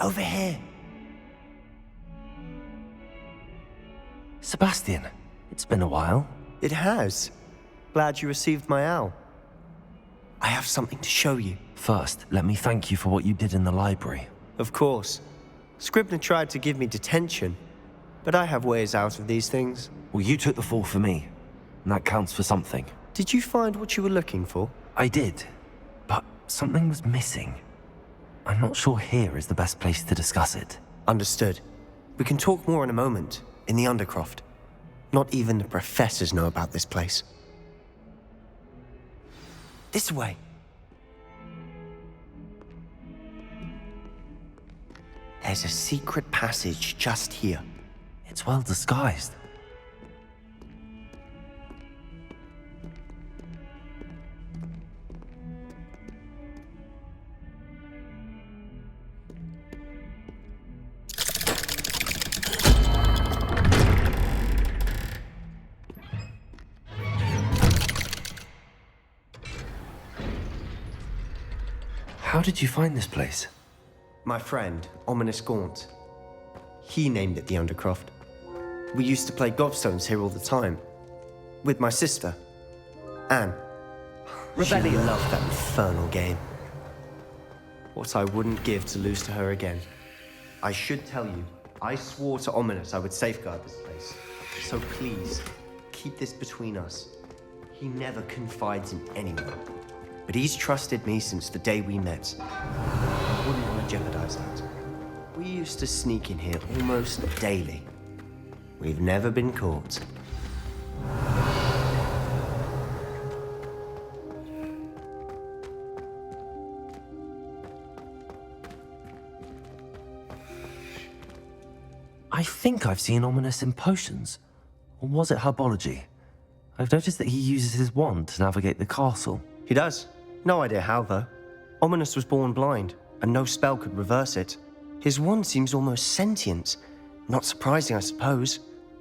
Over here. Sebastian, it's been a while. It has. Glad you received my owl. I have something to show you. First, let me thank you for what you did in the library. Of course. Scribner tried to give me detention, but I have ways out of these things. Well, you took the fall for me, and that counts for something. Did you find what you were looking for? I did, but something was missing. I'm not sure here is the best place to discuss it. Understood. We can talk more in a moment, in the Undercroft. Not even the professors know about this place. This way. There's a secret passage just here. It's well disguised. How did you find this place? My friend, Ominous Gaunt. He named it the Undercroft. We used to play gobstones here all the time. With my sister, Anne. Rebellion. She loved that infernal game. What I wouldn't give to lose to her again. I should tell you, I swore to Ominous I would safeguard this place. So please, keep this between us. He never confides in anyone. But he's trusted me since the day we met. I wouldn't want to jeopardize that. We used to sneak in here almost daily. We've never been caught. I think I've seen Ominous in potions. Or was it herbology? I've noticed that he uses his wand to navigate the castle. He does. No idea how, though. Ominous was born blind, and no spell could reverse it. His wand seems almost sentient. Not surprising, I suppose.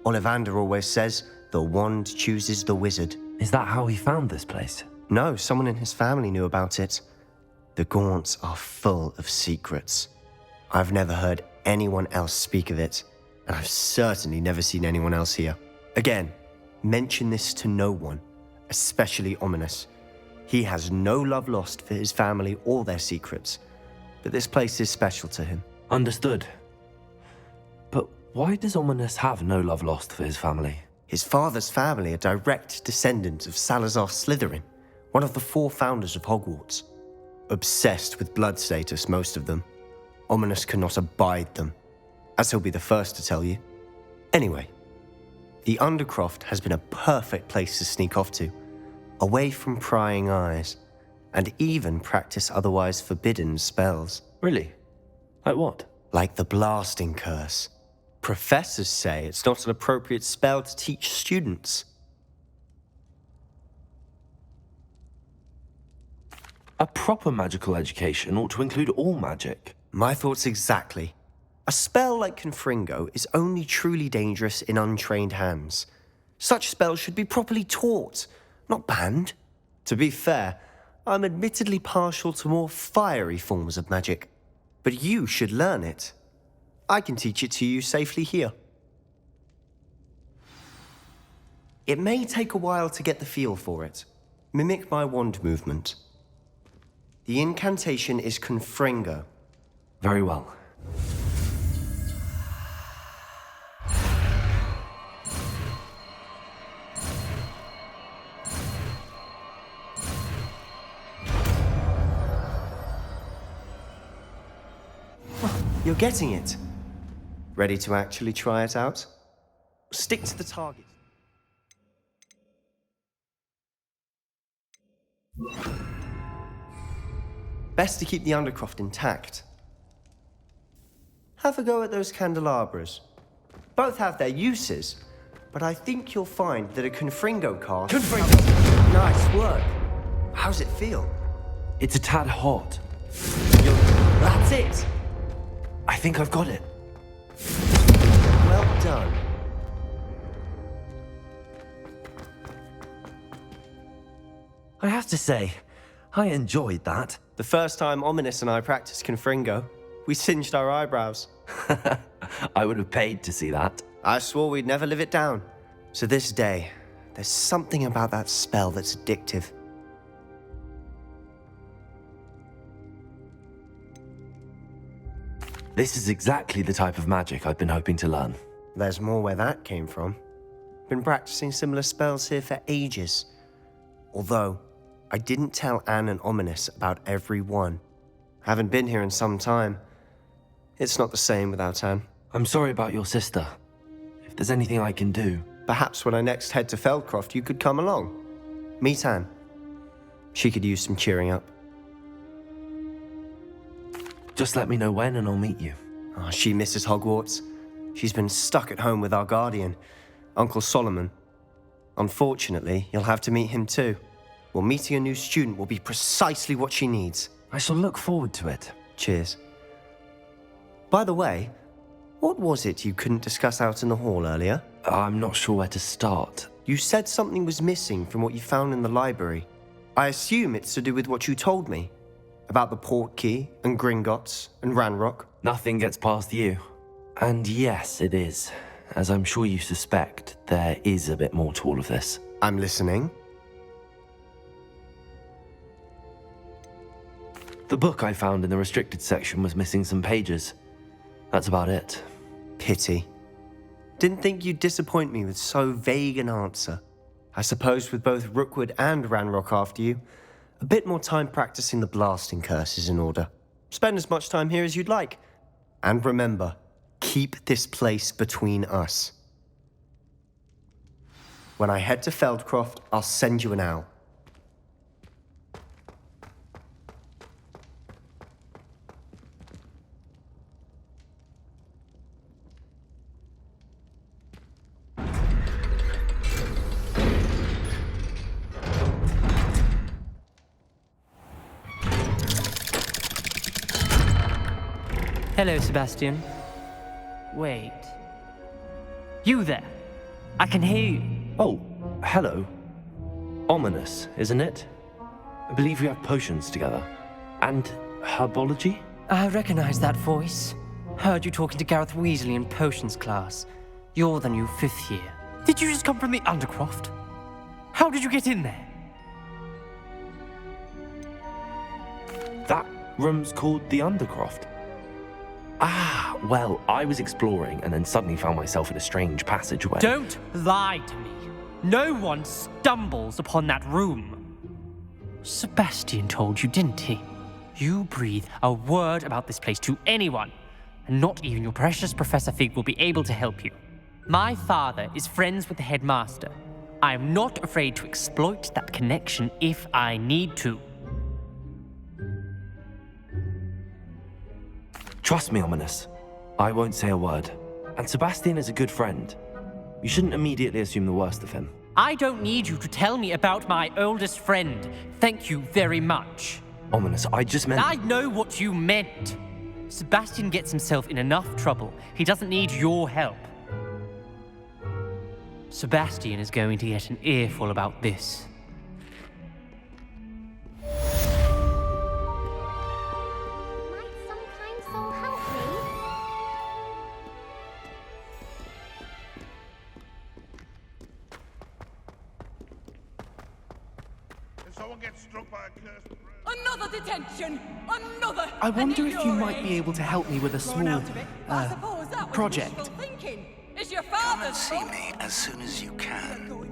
Ollivander always says, the wand chooses the wizard. Is that how he found this place? No, someone in his family knew about it. The Gaunts are full of secrets. I've never heard anyone else speak of it, and I've certainly never seen anyone else here. Again, mention this to no one, especially Ominous. He has no love lost for his family or their secrets, but this place is special to him. Understood. But why does Ominous have no love lost for his family? His father's family are direct descendants of Salazar Slytherin, one of the 4 founders of Hogwarts. Obsessed with blood status, most of them. Ominous cannot abide them, as he'll be the first to tell you. Anyway, the Undercroft has been a perfect place to sneak off to, away from prying eyes, and even practice otherwise forbidden spells. Really? Like what? Like the blasting curse. Professors say it's not an appropriate spell to teach students. A proper magical education ought to include all magic. My thoughts exactly. A spell like Confringo is only truly dangerous in untrained hands. Such spells should be properly taught, not banned. To be fair, I'm admittedly partial to more fiery forms of magic, but you should learn it. I can teach it to you safely here. It may take a while to get the feel for it. Mimic my wand movement. The incantation is Confringo. Very well. You're getting it. Ready to actually try it out? Stick to the target. Best to keep the Undercroft intact. Have a go at those candelabras. Both have their uses, but I think you'll find that a Confringo cast... Confringo! Nice work. How's it feel? It's a tad hot. That's it! I think I've got it. Well done. I have to say, I enjoyed that. The first time Ominous and I practiced Confringo, We singed our eyebrows. I would have paid to see that. I swore we'd never live it down. So this day, there's something about that spell that's addictive. This is exactly the type of magic I've been hoping to learn. There's more where that came from. Been practicing similar spells here for ages. Although, I didn't tell Anne and Ominous about every one. Haven't been here in some time. It's not the same without Anne. I'm sorry about your sister. If there's anything I can do... Perhaps when I next head to Feldcroft, you could come along. Meet Anne. She could use some cheering up. Just let me know when and I'll meet you. Oh, she misses Hogwarts. She's been stuck at home with our guardian, Uncle Solomon. Unfortunately, you'll have to meet him too. Well, meeting a new student will be precisely what she needs. I shall look forward to it. Cheers. By the way, what was it you couldn't discuss out in the hall earlier? I'm not sure where to start. You said something was missing from what you found in the library. I assume it's to do with what you told me. About the Portkey, and Gringotts, and Ranrock. Nothing gets past you. And yes, it is. As I'm sure you suspect, there is a bit more to all of this. I'm listening. The book I found in the restricted section was missing some pages. That's about it. Pity. Didn't think you'd disappoint me with so vague an answer. I suppose with both Rookwood and Ranrock after you, a bit more time practicing the blasting curse is in order. Spend as much time here as you'd like. And remember, keep this place between us. When I head to Feldcroft, I'll send you an owl. Hello, Sebastian. Wait. You there? I can hear you. Oh, hello. Ominous, isn't it? I believe we have potions together. And herbology? I recognize that voice. Heard you talking to Gareth Weasley in potions class. You're the new 5th year. Did you just come from the Undercroft? How did you get in there? That room's called the Undercroft. Ah, well, I was exploring and then suddenly found myself in a strange passageway. Don't lie to me. No one stumbles upon that room. Sebastian told you, didn't he? You breathe a word about this place to anyone, and not even your precious Professor Fig will be able to help you. My father is friends with the headmaster. I am not afraid to exploit that connection if I need to. Trust me, Ominous. I won't say a word. And Sebastian is a good friend. You shouldn't immediately assume the worst of him. I don't need you to tell me about my oldest friend. Thank you very much. Ominous, I just meant... I know what you meant. Sebastian gets himself in enough trouble. He doesn't need your help. Sebastian is going to get an earful about this. Another detention! Another! I wonder if you might be able to help me with a small, project. Is your Come father's and see me as soon as you can.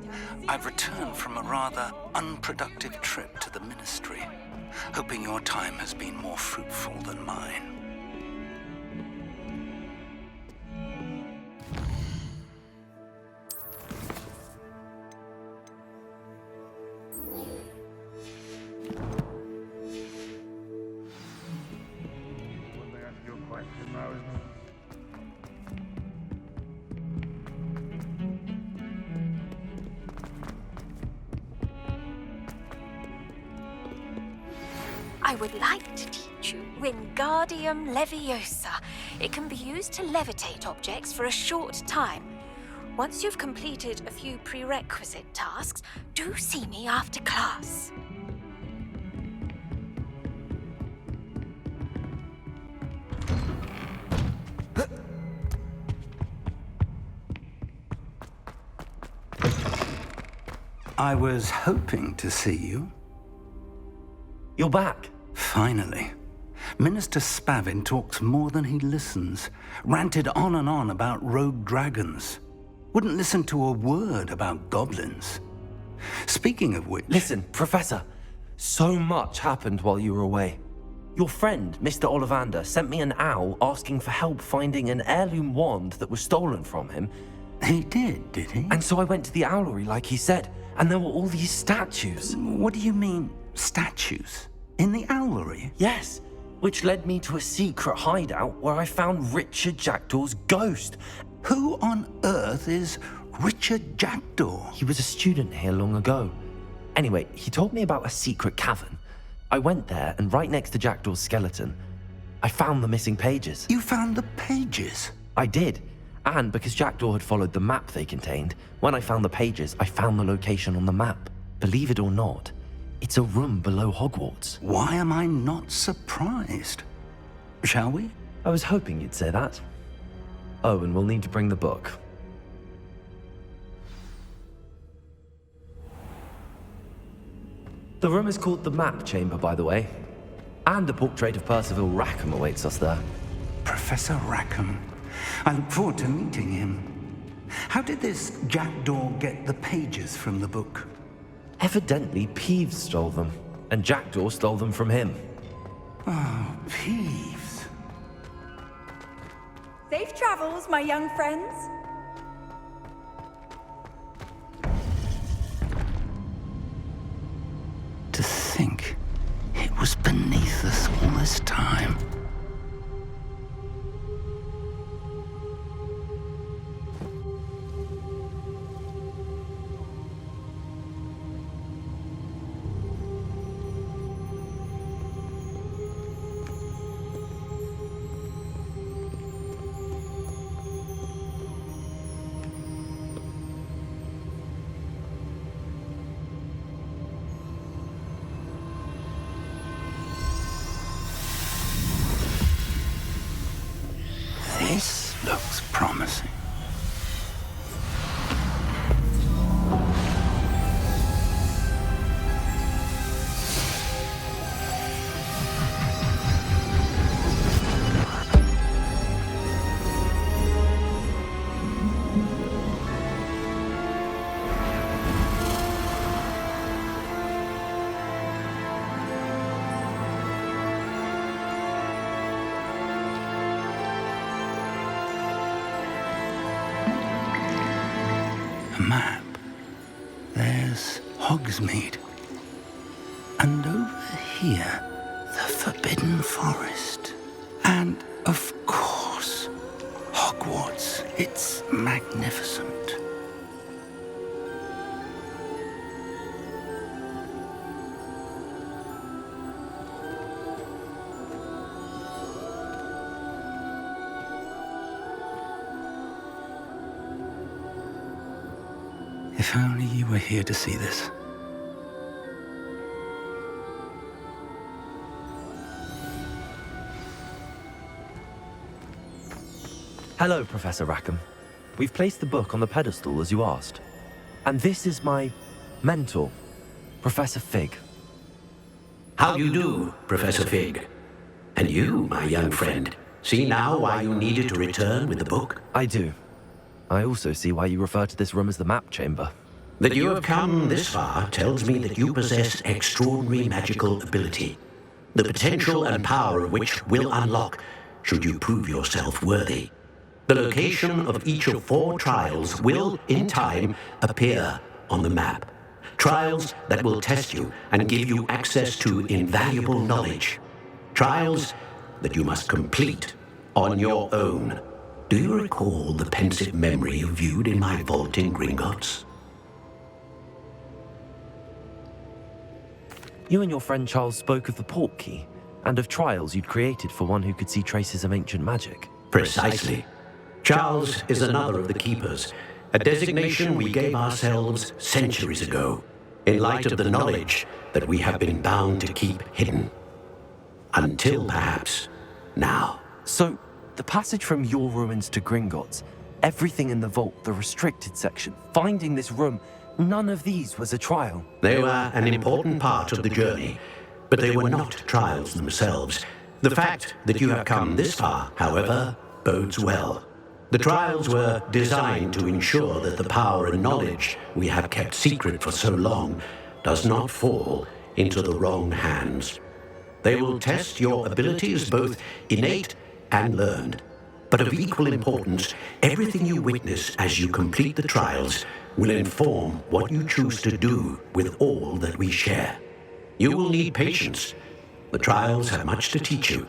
I've returned from a rather unproductive trip to the Ministry, hoping your time has been more fruitful than mine. I would like to teach you Wingardium Leviosa. It can be used to levitate objects for a short time. Once you've completed a few prerequisite tasks, do see me after class. I was hoping to see you. You're back. Finally. Minister Spavin talks more than he listens. Ranted on and on about rogue dragons. Wouldn't listen to a word about goblins. Speaking of which... Listen, Professor. So much happened while you were away. Your friend, Mr. Ollivander, sent me an owl asking for help finding an heirloom wand that was stolen from him. He did he? And so I went to the owlery like he said, and there were all these statues. What do you mean, statues? In the owlery? Yes, which led me to a secret hideout where I found Richard Jackdaw's ghost. Who on earth is Richard Jackdaw? He was a student here long ago. Anyway, he told me about a secret cavern. I went there, and right next to Jackdaw's skeleton, I found the missing pages. You found the pages? I did. And because Jackdaw had followed the map they contained, when I found the pages, I found the location on the map. Believe it or not, it's a room below Hogwarts. Why am I not surprised? Shall we? I was hoping you'd say that. Oh, and we'll need to bring the book. The room is called the Map Chamber, by the way. And a portrait of Percival Rackham awaits us there. Professor Rackham. I look forward to meeting him. How did this Jackdaw get the pages from the book? Evidently, Peeves stole them, and Jackdaw stole them from him. Oh, Peeves. Safe travels, my young friends. To think it was beneath us all this time. This looks promising. Map. There's Hogsmeade. And over here, the Forbidden Forest. And, of course, Hogwarts. It's magnificent. If only you were here to see this. Hello, Professor Rackham. We've placed the book on the pedestal as you asked. And this is my mentor, Professor Fig. How do you do, Professor Fig? And you, my young friend, see now why you needed to return with the book? I do. I also see why you refer to this room as the Map Chamber. That you have come this far tells me that you possess extraordinary magical ability, the potential and power of which will unlock should you prove yourself worthy. The location of each of 4 trials will, in time, appear on the map. Trials that will test you and give you access to invaluable knowledge. Trials that you must complete on your own. Do you recall the pensive memory you viewed in my vault in Gringotts? You and your friend Charles spoke of the portkey, and of trials you'd created for one who could see traces of ancient magic. Precisely. Charles is another of the Keepers, a designation we gave ourselves centuries ago, in light of the knowledge that we have been bound to keep hidden. Until perhaps now. So, the passage from your ruins to Gringotts, everything in the vault, the restricted section, finding this room, none of these was a trial. They were an important part of the journey, but they were not trials themselves. The fact that you have come this far, however, bodes well. The trials were designed to ensure that the power and knowledge we have kept secret for so long does not fall into the wrong hands. They will test your abilities, both innate and learned. But of equal importance, everything you witness as you complete the trials will inform what you choose to do with all that we share. You will need patience. The trials have much to teach you.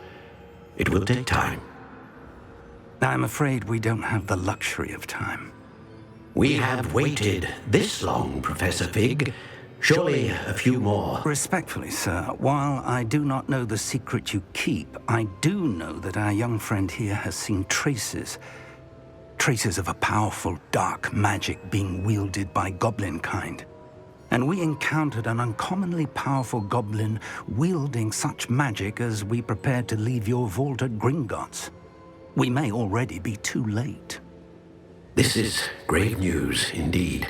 It will take time. I'm afraid we don't have the luxury of time. We have waited this long, Professor Fig. Surely a few more. Respectfully, sir, while I do not know the secret you keep, I do know that our young friend here has seen traces of a powerful dark magic being wielded by goblin kind. And we encountered an uncommonly powerful goblin wielding such magic as we prepared to leave your vault at Gringotts. We may already be too late. This is grave news indeed.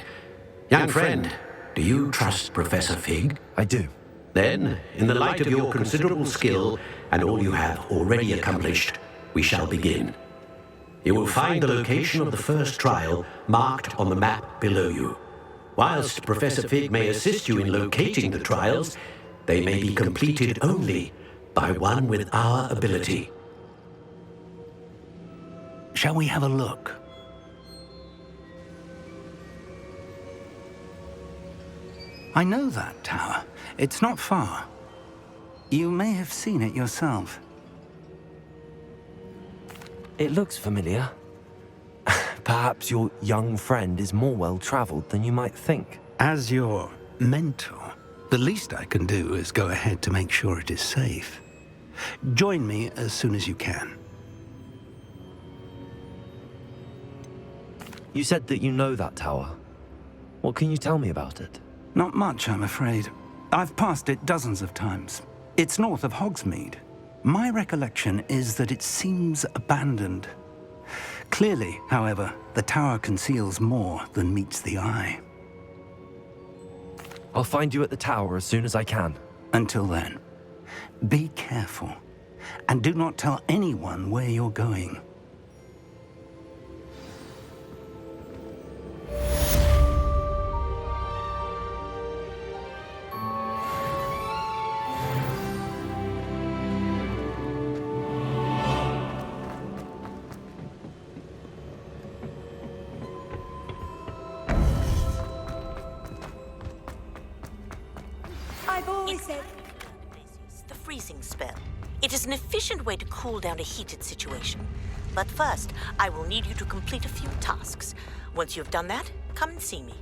Young friend, do you trust Professor Fig? I do. Then, in the light of your considerable skill and all you have already accomplished, we shall begin. You will find the location of the first trial marked on the map below you. Whilst Professor Fig may assist you in locating the trials, they may be completed only by one with our ability. Shall we have a look? I know that tower. It's not far. You may have seen it yourself. It looks familiar. Perhaps your young friend is more well-traveled than you might think. As your mentor, the least I can do is go ahead to make sure it is safe. Join me as soon as you can. You said that you know that tower. What can you tell me about it? Not much, I'm afraid. I've passed it dozens of times. It's north of Hogsmeade. My recollection is that it seems abandoned. Clearly, however, the tower conceals more than meets the eye. I'll find you at the tower as soon as I can. Until then, be careful, and do not tell anyone where you're going. I've always said... The freezing spell. It is an efficient way to cool down a heated situation. But first, I will need you to complete a few tasks. Once you have done that, come and see me.